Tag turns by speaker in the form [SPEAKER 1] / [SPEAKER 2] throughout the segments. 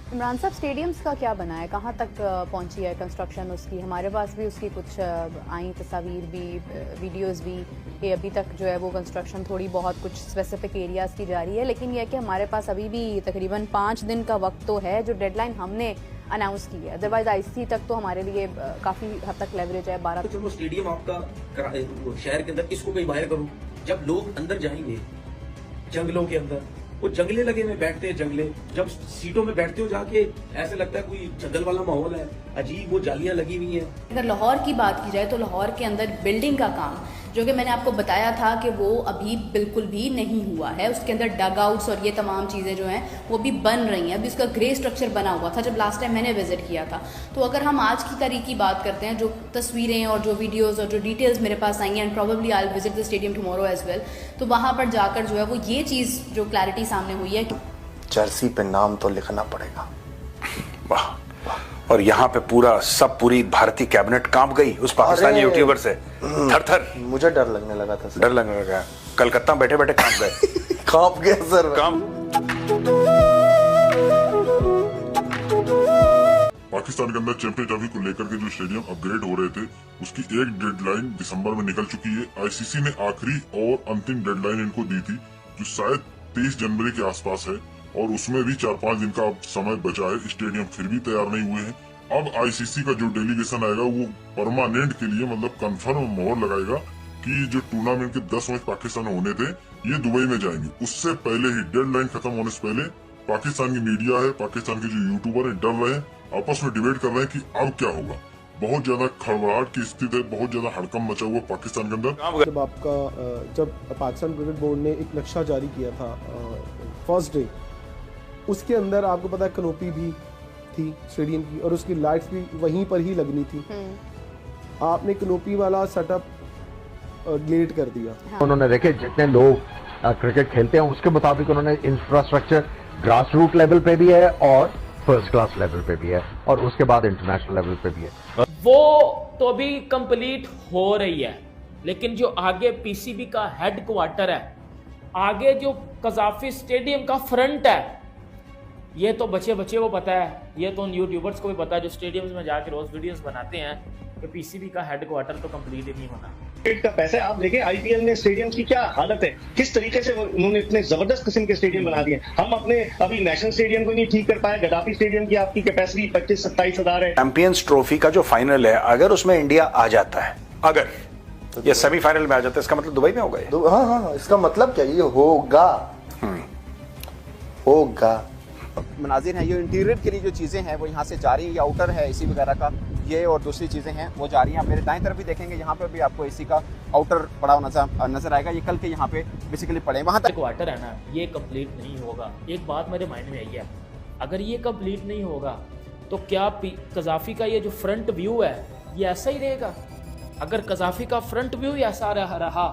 [SPEAKER 1] इमरान साहब, स्टेडियम्स का क्या बना है, कहाँ तक पहुंची है कंस्ट्रक्शन उसकी? हमारे पास भी उसकी कुछ आई तस्वीर भी, वीडियोस भी कि अभी तक जो है वो कंस्ट्रक्शन थोड़ी बहुत कुछ स्पेसिफिक एरियाज़ की जा रही है, लेकिन यह है कि हमारे पास अभी भी तकरीबन 5 दिन का वक्त तो है जो डेडलाइन हमने अनाउंस की है। अदरवाइज आईसी तक तो हमारे लिए काफ़ी हद तक लेवरेज है। 12
[SPEAKER 2] तो चलो स्टेडियम आपका शहर के अंदर, इसको कहीं बाहर करो। जब लोग अंदर जाएंगे जंगलों के अंदर, वो जंगले लगे हुए बैठते हैं, जंगले जब सीटों में बैठते हो जाके ऐसे लगता है कोई जंगल वाला माहौल है, अजीब वो जालियां लगी हुई हैं।
[SPEAKER 1] अगर लाहौर की बात की जाए तो लाहौर के अंदर बिल्डिंग का काम, जो कि मैंने आपको बताया था कि वो अभी बिल्कुल भी नहीं हुआ है, उसके अंदर डग आउट्स और ये तमाम चीज़ें जो हैं वो भी बन रही हैं। अभी उसका ग्रे स्ट्रक्चर बना हुआ था जब लास्ट टाइम मैंने विजिट किया था। तो अगर हम आज की तारीख की बात करते हैं, जो तस्वीरें और जो वीडियोज़ और जो डिटेल्स मेरे पास आई हैं, and probably I will visit the stadium tomorrow as well, तो वहाँ पर जाकर जो है वो ये चीज़ जो क्लैरिटी सामने हुई है।
[SPEAKER 3] जर्सी पे नाम तो लिखना पड़ेगा। वाह। और यहाँ पे पूरी भारतीय कैबिनेट कांप गई उस पाकिस्तानी यूट्यूबर से, थर थर।
[SPEAKER 4] मुझे डर लगने लगा था सर।
[SPEAKER 3] डर लगने लगा, कलकत्ता बैठे बैठे कांप गए।
[SPEAKER 4] कांप गया सर,
[SPEAKER 3] कांप।
[SPEAKER 5] पाकिस्तान के अंदर चैंपियंस ट्रॉफी को लेकर के जो स्टेडियम अपग्रेड हो रहे थे, उसकी एक डेडलाइन दिसंबर में निकल चुकी है। आईसीसी ने आखिरी और अंतिम डेडलाइन इनको दी थी, जो शायद 23 जनवरी के आसपास है, और उसमें भी 4-5 दिन का अब समय बचा है। स्टेडियम फिर भी तैयार नहीं हुए हैं। अब आईसीसी का जो डेलीगेशन आएगा वो परमानेंट के लिए, मतलब कंफर्म मोहर लगाएगा कि जो टूर्नामेंट के 10 मैच पाकिस्तान में होने थे ये दुबई में जाएंगे। उससे पहले ही, डेडलाइन खत्म होने से पहले, पाकिस्तान की मीडिया है, पाकिस्तान के जो यूट्यूबर है, डर रहे हैं, आपस में डिबेट कर रहे हैं कि अब क्या होगा। बहुत ज्यादा खड़बड़ाहट की स्थिति है, बहुत ज्यादा हड़कंप मचा हुआ पाकिस्तान के अंदर।
[SPEAKER 6] जब पाकिस्तान क्रिकेट बोर्ड ने एक नक्शा जारी किया था फर्स्ट डे, उसके अंदर आपको पता है कनोपी भी थी स्टेडियम की, और उसकी लाइट्स भी वहीं पर ही लगनी थी। आपने कनोपी वाला सेटअप डिलीट कर दिया।
[SPEAKER 1] हाँ।
[SPEAKER 7] उन्होंने देखे जितने लोग क्रिकेट खेलते हैं उसके मुताबिक उन्होंने इंफ्रास्ट्रक्चर ग्रास रूट लेवल पे भी है और फर्स्ट क्लास लेवल पे भी है, और उसके बाद इंटरनेशनल लेवल पे भी है।
[SPEAKER 8] वो तो अभी कंप्लीट हो रही है, लेकिन जो आगे पीसीबी का हेड क्वार्टर है, आगे जो कजाफी स्टेडियम का फ्रंट है, ये तो बच्चे को पता है, ये तो उन यूट्यूबर्स को भी पता है जो स्टेडियम्स में जाकर रोज वीडियोस बनाते हैं कि पीसीबी का हेड क्वार्टर तो कंप्लीट ही नहीं होना।
[SPEAKER 9] क्रिकेट का पैसा आप देखें, आईपीएल में स्टेडियम की क्या हालत है, किस तरीके से उन्होंने इतने जबरदस्त किस्म के स्टेडियम बना दिए। हम अपने अभी नेशनल स्टेडियम को नहीं ठीक कर पाए। गद्दाफी स्टेडियम की आपकी कैपेसिटी 25-27 हजार है।
[SPEAKER 3] चैंपियंस ट्रॉफी का जो फाइनल है, अगर उसमें इंडिया आ जाता है, अगर ये सेमीफाइनल में आ जाता है, इसका मतलब दुबई में होगा ये।
[SPEAKER 4] हाँ, इसका मतलब क्या, ये होगा। होगा।
[SPEAKER 10] मनाजिर हैं, ये इंटीरियर के लिए जो चीज़ें हैं वो यहाँ से जा रही हैं, या आउटर है एसी वगैरह का, ये और दूसरी चीज़ें हैं वो जा रही हैं। आप मेरे दाएं तरफ भी देखेंगे, यहाँ पे भी आपको एसी का आउटर पड़ा हुआ नजर आएगा। ये कल के यहाँ पे बेसिकली पड़े, वहाँ तक
[SPEAKER 8] क्वार्टर है ना, ये कंप्लीट नहीं होगा। एक बात मेरे माइंड में आई है, अगर ये कंप्लीट नहीं होगा तो क्या कजाफी का ये जो फ्रंट व्यू है ये ऐसा ही रहेगा? अगर कजाफी का फ्रंट व्यू ऐसा रहा,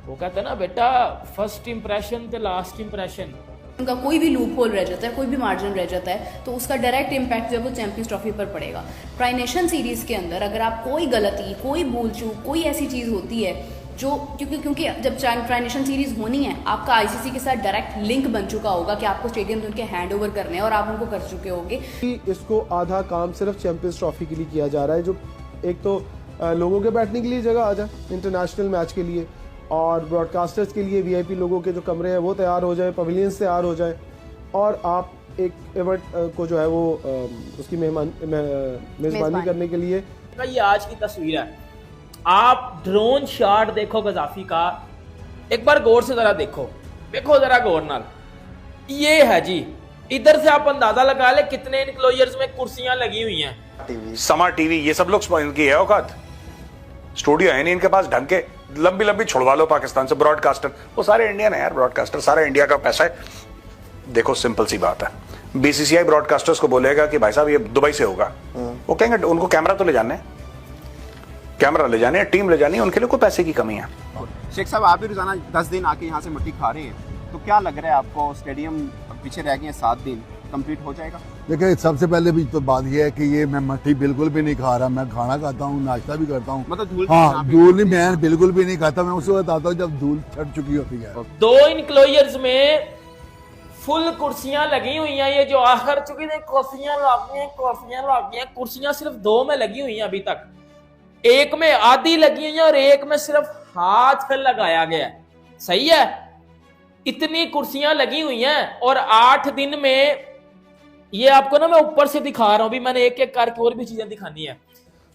[SPEAKER 8] वो कहते हैं ना बेटा, फर्स्ट इंप्रेशन तो लास्ट इंप्रेशन,
[SPEAKER 1] उनका कोई भी लूप होल रह जाता है, कोई भी मार्जिन रह जाता है, तो उसका डायरेक्ट इम्पैक्ट जो है वो चैंपियंस ट्रॉफी पर पड़ेगा। ट्राई नेशन सीरीज़ के अंदर अगर आप कोई गलती, कोई भूल चूक, कोई ऐसी चीज़ होती है जो, क्योंकि जब ट्राई नेशन सीरीज़ होनी है, आपका आईसीसी के साथ डायरेक्ट लिंक बन चुका होगा कि आपको स्टेडियम उनके हैंड ओवर करने हैं और आप उनको कर चुके होंगे।
[SPEAKER 6] इसको आधा काम सिर्फ चैंपियंस ट्रॉफी के लिए किया जा रहा है, जो एक तो लोगों के बैठने के लिए जगह आ जाए इंटरनेशनल मैच के लिए, और ब्रॉडकास्टर्स के लिए वीआईपी लोगों के जो कमरे हैं वो तैयार हो जाए, पवेलियंस तैयार हो जाए, और आप एक इवेंट को जो है वो उसकी मेजबानी करने के लिए।
[SPEAKER 8] ये आज की तस्वीर है, आप ड्रोन शॉट देखो गजाफी का, एक बार गौर से जरा देखो जरा गौर नाल। ये है जी, इधर से आप अंदाजा लगा ले कितने इनक्लोजर्स में कुर्सियां लगी हुई हैं।
[SPEAKER 3] समा टीवी, ये सब लोग इनकी है औकात, स्टूडियो है नहीं इनके पास ढंग के, लंबी छुड़वा लो पाकिस्तान से ब्रॉडकास्टर, वो सारे इंडियन है यार, ब्रॉडकास्टर सारा इंडिया का पैसा है। देखो सिंपल सी बात है, बीसीसीआई ब्रॉडकास्टर्स को बोलेगा कि भाई साहब ये दुबई से होगा, वो कहेंगे उनको कैमरा तो ले जाने, कैमरा ले जाने, टीम ले जानी है, उनके लिए कोई पैसे की कमी है।
[SPEAKER 10] शेख साहब, आप भी रोजाना 10 दिन आके यहाँ से मिट्टी खा रहे हैं, तो क्या लग रहा है आपको, स्टेडियम पीछे रह गए हैं 7 दिन, कंप्लीट हो जाएगा?
[SPEAKER 11] देखिए, सबसे पहले भी तो बात यह है कि ये मैं मट्टी बिल्कुल भी नहीं खा रहा, मैं खाना खाता हूँ, नाश्ता भी करता हूँ,
[SPEAKER 10] मतलब धूल?
[SPEAKER 11] हाँ, धूल नहीं, मैं बिल्कुल भी नहीं खाता, मैं उसे बताता हूँ जब धूल छट चुकी होती है।
[SPEAKER 8] 2 इनक्लोजर्स में फुल कुर्सियां लगी हुई हैं, ये जो आखिर चुकी है कुर्सियां लगी हैं, कुर्सियां सिर्फ 2 में लगी हुई हैं अभी तक, एक में आधी लगी हुई है और एक में सिर्फ हाथ लगाया गया है। सही है, इतनी कुर्सियां लगी हुई हैं और 8 दिन में, ये आपको ना मैं ऊपर से दिखा रहा हूं, भी मैंने एक एक करके और भी चीजें दिखानी है,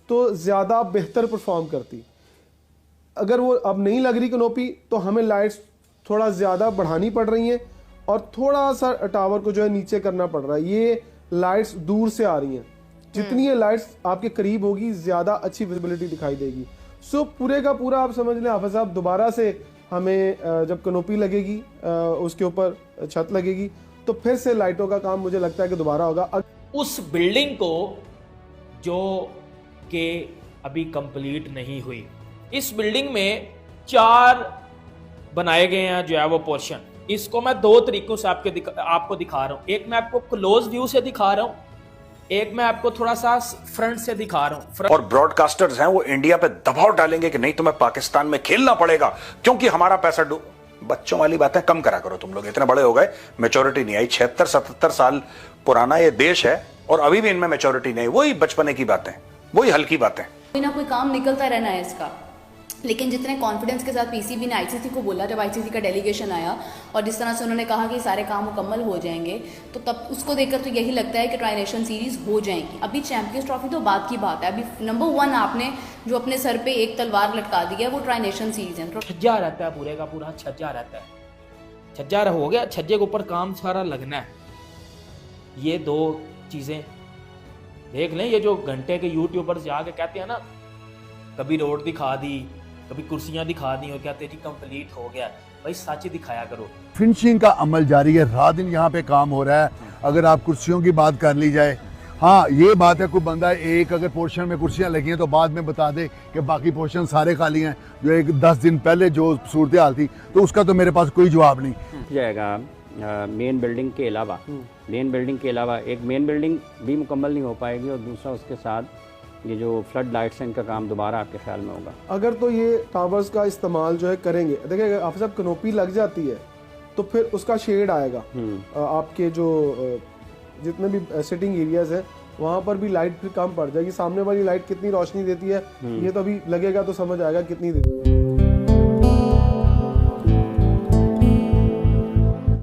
[SPEAKER 6] तो ज्यादा बेहतर परफॉर्म करती। अगर वो अब नहीं लग रही कैनोपी तो हमें लाइट्स थोड़ा ज्यादा बढ़ानी पड़ रही हैं और थोड़ा सा टावर को जो है नीचे करना पड़ रहा है। ये लाइट्स दूर से आ रही हैं, जितनी ये लाइट्स आपके करीब होगी ज्यादा अच्छी विजिबिलिटी दिखाई देगी। सो पूरे का पूरा आप समझ लें हाफिज साहब, दोबारा से हमें जब कैनोपी लगेगी, उसके ऊपर छत लगेगी, तो फिर से लाइटों का काम मुझे लगता है कि दोबारा होगा।
[SPEAKER 8] उस बिल्डिंग को जो कि अभी कंप्लीट नहीं हुई, इस बिल्डिंग में 4 बनाए गए हैं जो है वो पोर्शन। इसको मैं 2 तरीकों से आपको दिखा रहा हूं। एक मैं आपको क्लोज व्यू से दिखा रहा हूं, एक मैं आपको थोड़ा सा फ्रंट से दिखा रहा हूं।
[SPEAKER 3] और ब्रॉडकास्टर्स हैं वो इंडिया पे दबाव डालेंगे कि नहीं तुम्हें पाकिस्तान में खेलना पड़ेगा क्योंकि हमारा पैसा बच्चों वाली बातें कम करा करो, तुम लोग इतने बड़े हो गए, मैच्योरिटी नहीं आई। 76-77 साल पुराना ये देश है और अभी भी इनमें मैच्योरिटी नहीं। वही बचपने की बातें, वही हल्की बातें।
[SPEAKER 1] कोई ना कोई काम निकलता रहना है इसका। लेकिन जितने कॉन्फिडेंस के साथ पीसीबी ने आईसीसी को बोला, जब आईसीसी का डेलीगेशन आया और जिस तरह से उन्होंने कहा कि सारे काम मुकम्मल हो जाएंगे, तो तब उसको देखकर तो यही लगता है कि ट्राई नेशन सीरीज हो जाएगी। अभी चैंपियंस ट्रॉफी तो बात की बात है, अभी नंबर 1 आपने जो अपने सर पे एक तलवार लटका दी है वो ट्राई नेशन सीरीज है।
[SPEAKER 8] छज्जा रहता है, पूरे का पूरा छज्जा रहता है, छज्जा हो गया, छज्जे के ऊपर काम सारा लगना है। ये 2 चीजें देख लें। ये जो घंटे के यूट्यूबर्स जाके कहते हैं ना, कभी रोड दिखा दी, कभी कुर्सियां दिखा दी और कहते जी कंप्लीट हो गया, भाई सच दिखाया करो।
[SPEAKER 11] फिनिशिंग का अमल जारी है, रात दिन यहाँ पे काम हो रहा है। अगर आप कुर्सियों की बात कर ली जाए, हाँ ये बात है, कोई बंदा एक अगर पोर्शन में कुर्सियां लगी हैं तो बाद में बता दे कि बाकी पोर्शन सारे खाली हैं, जो एक 10 दिन पहले जो सूरत हाल थी, तो उसका तो मेरे पास कोई जवाब नहीं
[SPEAKER 12] जाएगा। मेन बिल्डिंग के अलावा एक मेन बिल्डिंग भी मुकम्मल नहीं हो पाएगी और दूसरा उसके साथ ये जो फ्लड लाइट्स हैं इनका काम दोबारा आपके ख्याल में होगा?
[SPEAKER 6] अगर तो ये टावर्स का इस्तेमाल जो है करेंगे, देखिए अगर आप सब कैनोपी लग जाती है तो फिर उसका शेड आएगा, आपके जो जितने भी सिटिंग एरियाज हैं वहाँ पर भी लाइट फिर कम पड़ जाएगी। सामने वाली लाइट कितनी रोशनी देती है ये तो अभी लगेगा तो समझ आएगा कितनी देती है।